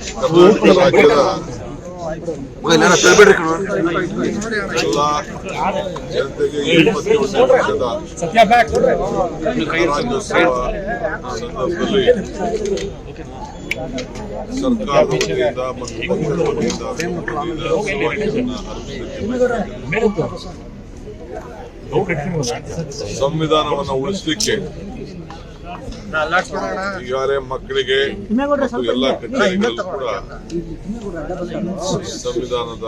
ಕರ್ನಾಟಕ ರಾಜ್ಯದ ಎಲ್ಲ ಜನತೆಗೆ 21ನೇ ವರ್ಷದ ರಾಜ್ಯೋತ್ಸವ ಸಂದರ್ಭದಲ್ಲಿ ಸರ್ಕಾರದ ವತಿಯಿಂದ ಮತ್ತು ಪಕ್ಷದ ವತಿಯಿಂದ ಶುಭಾಶಯವನ್ನು ಅರ್ಪಿಸುತ್ತೇನೆ. ಸಂವಿಧಾನವನ್ನು ಉಳಿಸಲಿಕ್ಕೆ ಈಗಾಗಲೇ ಮಕ್ಕಳಿಗೆ ಎಲ್ಲ ಕಚೇರಿಗಳಲ್ಲೂ ಕೂಡ ಸಂವಿಧಾನದ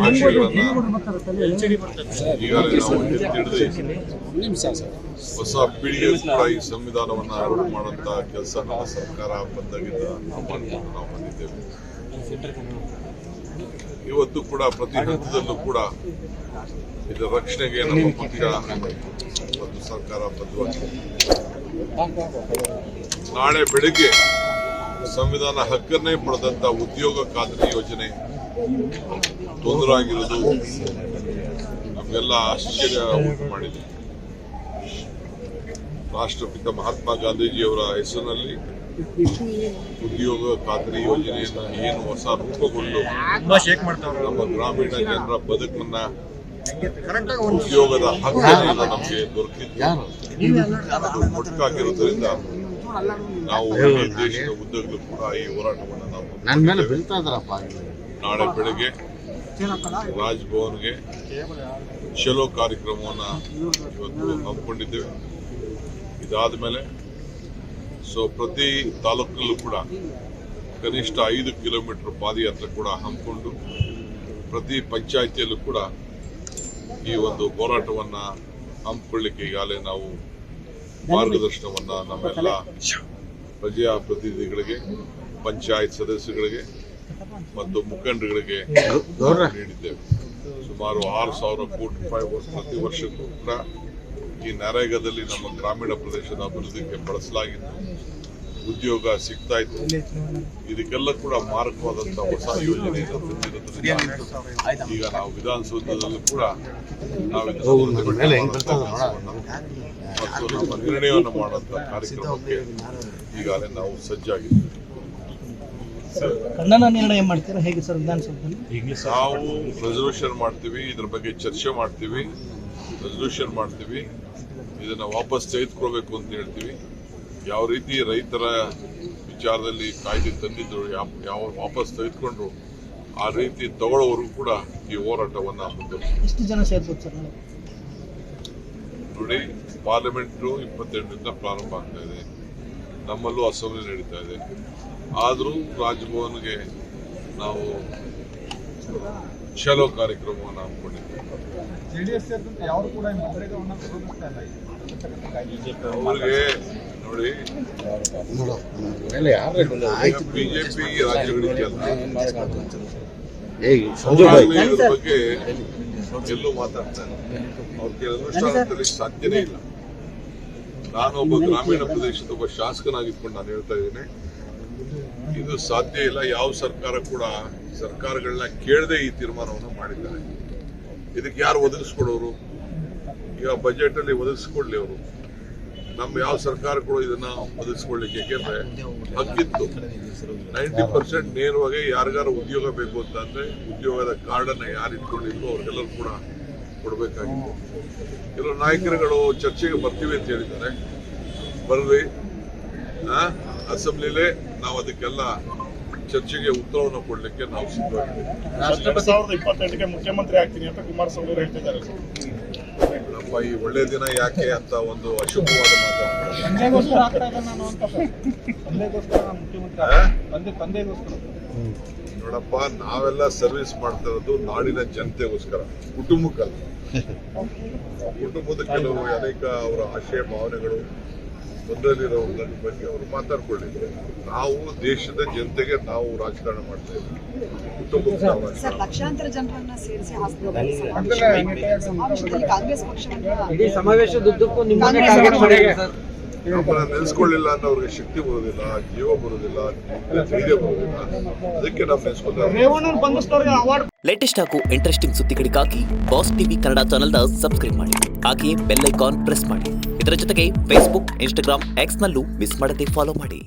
ಆಶಯಗಳನ್ನ ಈಗಾಗಲೇ ನಾವು ಎತ್ತಿಡಿದು ಹೊಸ ಪೀಳಿಗೆ ಕೂಡ ಈ ಸಂವಿಧಾನವನ್ನು ಅರಿವು ಮಾಡುವಂತಹ ಕೆಲಸ ನಮ್ಮ ಸರ್ಕಾರ ಬಂದಾಗಿದ್ದ ನಾವು ಬಂದಿದ್ದೇವೆ. ಇವತ್ತು ಕೂಡ ಪ್ರತಿ ಹಂತದಲ್ಲೂ ಕೂಡ ಇದರ ರಕ್ಷಣೆಗೆ ನಮ್ಮ ಪಕ್ಷ ಮತ್ತು ಸರ್ಕಾರ ಬದ್ಧವಾಗಿದೆ. ನಾಳೆ ಬೆಳಿಗ್ಗೆ ಸಂವಿಧಾನ ಹಕ್ಕನ್ನೇ ಪಡೆದಂತ ಉದ್ಯೋಗ ಖಾತ್ರಿ ಯೋಜನೆ ತೊಂದರೆ ಆಗಿರುವುದು ನಮಗೆಲ್ಲ ಆಶ್ಚರ್ಯ ಉಂಟು ಮಾಡಿದೆ. ರಾಷ್ಟ್ರಪಿತ ಮಹಾತ್ಮ ಗಾಂಧೀಜಿಯವರ ಹೆಸರಿನಲ್ಲಿ ಉದ್ಯೋಗ ಖಾತ್ರಿ ಯೋಜನೆಯನ್ನು ಏನು ಹೊಸ ರೂಪುಗೊಂಡು ನಮ್ಮ ಗ್ರಾಮೀಣ ಜನರ ಬದುಕನ್ನ ಉದ್ಯೋಗದ ಹಕ್ಕನ್ನು ನಮಗೆ ದೊರಕಿದ್ದು ಅದು ಮೊಟಕಾಗಿರುವುದರಿಂದ ನಾವು ದೇಶದ ಉದ್ದಗಲೂ ಕೂಡ ಈ ಹೋರಾಟವನ್ನು ನಾವು ನಾಳೆ ಬೆಳಗ್ಗೆ ರಾಜಭವನ್ಗೆ ಚಲೋ ಕಾರ್ಯಕ್ರಮವನ್ನು ಇವತ್ತು ಹಮ್ಮಿಕೊಂಡಿದ್ದೇವೆ. ಇದಾದ ಮೇಲೆ ಪ್ರತಿ ತಾಲೂಕಲ್ಲೂ ಕೂಡ ಕನಿಷ್ಠ 5 ಕಿಲೋಮೀಟರ್ ಪಾದಯಾತ್ರೆ ಕೂಡ ಹಮ್ಮಿಕೊಂಡು ಪ್ರತಿ ಪಂಚಾಯಿತಿಯಲ್ಲೂ ಕೂಡ ಈ ಒಂದು ಹೋರಾಟವನ್ನ ಹಮ್ಮಿಕೊಳ್ಳಿಕ್ಕೆ ಈಗಾಗಲೇ ನಾವು ಮಾರ್ಗದರ್ಶನವನ್ನ ನಮ್ಮೆಲ್ಲ ಪ್ರಜಾಪ್ರತಿನಿಧಿಗಳಿಗೆ, ಪಂಚಾಯತ್ ಸದಸ್ಯರಿಗೆ ಮತ್ತು ಮುಖಂಡರುಗಳಿಗೆ ನೀಡಿದ್ದೇವೆ. ಸುಮಾರು 6,000 ಕೋಟಿ ರೂಪಾಯಿ ಪ್ರತಿ ವರ್ಷಕ್ಕೂ ಕೂಡ ಈ ನರೇಗಾದಲ್ಲಿ ನಮ್ಮ ಗ್ರಾಮೀಣ ಪ್ರದೇಶದ ಅಭಿವೃದ್ಧಿಗೆ ಬಳಸಲಾಗಿತ್ತು. ಉದ್ಯೋಗ ಸಿಗ್ತಾ ಇತ್ತು. ಇದಕ್ಕೆಲ್ಲ ಕೂಡ ಮಾರಕವಾದಂತಹ ಹೊಸ ಯೋಜನೆಯನ್ನು ತಂದಿರೋದ್ರಿಂದ ಈಗ ನಾವು ವಿಧಾನಸೌಧದಲ್ಲೂ ಕೂಡ ನಾವು ಮತ್ತು ನಮ್ಮ ನಿರ್ಣಯವನ್ನು ಮಾಡುವಂತಹ ಕಾರ್ಯಕ್ರಮಕ್ಕೆ ಈಗಾಗಲೇ ನಾವು ಸಜ್ಜಾಗಿದ್ದೇವೆ. ನಿರ್ಣಯ ಮಾಡ್ತೀರಾ ಹೇಗೆ ಸರ್? ವಿಧಾನಸೌಧದಲ್ಲಿ ನಾವು ರೆಸಲ್ಯೂಷನ್ ಮಾಡ್ತೀವಿ, ಇದ್ರ ಬಗ್ಗೆ ಚರ್ಚೆ ಮಾಡ್ತೀವಿ, ರೆಸಲ್ಯೂಷನ್ ಮಾಡ್ತೀವಿ, ಇದನ್ನ ವಾಪಸ್ ತೆಗೆದುಕೊಳ್ಬೇಕು ಅಂತ ಹೇಳ್ತೀವಿ. ಯಾವ ರೀತಿ ರೈತರ ವಿಚಾರದಲ್ಲಿ ಕಾಯ್ದೆ ತಂದಿದ್ರು, ಯಾವ ವಾಪಸ್ ತೆಗೆದುಕೊಂಡ್ರು ಆ ರೀತಿ ತಗೊಳ್ಳೋವರೆಗೂ ಕೂಡ ಈ ಹೋರಾಟವನ್ನು ಮುಂದುವರಿಸ್ತೀವಿ. ಎಷ್ಟು ಜನ ಸೇರ್ಬೋದು ಸರ್? ನೋಡಿ, ಪಾರ್ಲಿಮೆಂಟ್ 22ರಿಂದ ಪ್ರಾರಂಭ ಆಗ್ತಾ ಇದೆ, ನಮ್ಮಲ್ಲೂ ಅಸೆಂಬ್ಲಿ ನಡೀತಾ ಇದೆ. ಆದರೂ ರಾಜಭವನ್ಗೆ ನಾವು ಚಲೋ ಕಾರ್ಯಕ್ರಮವನ್ನು ಹಮ್ಮಿಕೊಂಡಿದ್ದೇವೆ. ಅವರಿಗೆ ನೋಡಿ, ಬಿಜೆಪಿ ರಾಜ್ಯಗಳಿದೆಯಲ್ಲ, ಇದ್ರ ಬಗ್ಗೆ ಎಲ್ಲೂ ಮಾತಾಡ್ತಾರೆ. ಅವ್ರ ಕೆಲವು ಸ್ಥಾನದಲ್ಲಿ ಸಾಧ್ಯನೇ ಇಲ್ಲ. ನಾನೊಬ್ಬ ಗ್ರಾಮೀಣ ಪ್ರದೇಶದ ಒಬ್ಬ ಶಾಸಕನಾಗಿದ್ಕೊಂಡು ನಾನು ಹೇಳ್ತಾ ಇದ್ದೇನೆ, ಇದು ಸಾಧ್ಯ ಇಲ್ಲ. ಯಾವ ಸರ್ಕಾರ ಕೂಡ ಸರ್ಕಾರಗಳನ್ನ ಕೇಳದೆ ಈ ತೀರ್ಮಾನವನ್ನು ಮಾಡಿದ್ದಾರೆ. ಇದಕ್ಕೆ ಯಾರು ಒದಗಿಸ್ಕೊಡೋರು? ಈಗ ಬಜೆಟ್ ಅಲ್ಲಿ ಒದಗಿಸ್ಕೊಡ್ಲಿ ಅವರು. ನಮ್ಮ ಯಾವ ಸರ್ಕಾರ ಕೂಡ ಇದನ್ನ ಒದಗಿಸ್ಕೊಡ್ಲಿಕ್ಕೆ, ಯಾಕೆಂದ್ರೆ ಹಕ್ಕಿತ್ತು 90% ನೇರವಾಗಿ ಯಾರಿಗಾರು ಉದ್ಯೋಗ ಬೇಕು ಅಂತಂದ್ರೆ ಉದ್ಯೋಗದ ಕಾರ್ಡನ್ನ ಯಾರು ಇಟ್ಕೊಂಡಿದ್ರು ಅವ್ರಿಗೆಲ್ಲರೂ ಕೂಡ ಕೊಡಬೇಕಾಗಿತ್ತು. ಕೆಲವು ನಾಯಕರುಗಳು ಚರ್ಚೆಗೆ ಬರ್ತೀವಿ ಅಂತ ಹೇಳಿದ್ದಾರೆ. ಬರ್ರಿ, ಅಸೆಂಬ್ಲಿಲೇ ನಾವು ಅದಕ್ಕೆಲ್ಲ ಚರ್ಚೆಗೆ ಉತ್ತರವನ್ನು ಕೊಡ್ಲಿಕ್ಕೆ ನಾವು ಸಿದ್ಧವಾಗಿದ್ದೇವೆ. 2028ಕ್ಕೆ ಮುಖ್ಯಮಂತ್ರಿ ಆಗ್ತೀನಿ ಅಂತ ಕುಮಾರಸ್ವಾಮಿ ಅವರು ಹೇಳ್ತಿದ್ದಾರೆ. ನಮ್ಮ ಈ ಒಳ್ಳೆ ದಿನ ಯಾಕೆ ಅಂತ ಒಂದು ಅಶುಭವಾದ ನೋಡಪ್ಪ, ನಾವೆಲ್ಲ ಸರ್ವಿಸ್ ಮಾಡ್ತಾ ಇರೋದು ನಾಡಿನ ಜನತೆಗೋಸ್ಕರ, ಕುಟುಂಬಕ್ಕಲ್ಲ. ಕುಟುಂಬದ ಕೆಲವು ಅನೇಕ ಅವರ ಆಶಯ ಭಾವನೆಗಳು ತೊಂದರೆಲಿರೋದ್ರ ಬಗ್ಗೆ ಅವರು ಮಾತಾಡ್ಕೊಳ್ಳಿದ್ರು. ನಾವು ದೇಶದ ಜನತೆಗೆ ನಾವು ರಾಜಕಾರಣ ಮಾಡ್ತಾ ಇದ್ದೀವಿ. ಕುಟುಂಬಕ್ಕೆ ಲಕ್ಷಾಂತರ ಜನರನ್ನ ಸೇರಿಸಿ ಕಾಂಗ್ರೆಸ್ ನಮ್ಮನ್ನ ನೆನೆಸ್ಕೊಳ್ಳಿಲ್ಲ ಅಂದ್ರೆ ಅವ್ರಿಗೆ ಶಕ್ತಿ ಬರೋದಿಲ್ಲ, ಜೀವ ಬರೋದಿಲ್ಲ, ಧೈರ್ಯ ಬರೋದಿಲ್ಲ. ಅದಕ್ಕೆ ನಾವು ನೆನೆಸ್ಕೊಳ್ತೇವೆ. ಲೇಟೆಸ್ಟ್ ಹಾಗೂ ಇಂಟ್ರೆಸ್ಟಿಂಗ್ ಸುದ್ದಿಗಳಿಗಾಗಿ ಬಾಸ್ ಟಿವಿ ಕನ್ನಡ ಚಾನೆಲ್ನ ಸಬ್ಸ್ಕ್ರೈಬ್ ಮಾಡಿ. ಹಾಗೆಯೇ ಬೆಲ್ ಐಕಾನ್ ಪ್ರೆಸ್ ಮಾಡಿ. ಇದರ ಜೊತೆಗೆ ಫೇಸ್ಬುಕ್, ಇನ್ಸ್ಟಾಗ್ರಾಮ್, ಎಕ್ಸ್ ನಲ್ಲೂ ಮಿಸ್ ಮಾಡದೆ ಫಾಲೋ ಮಾಡಿ.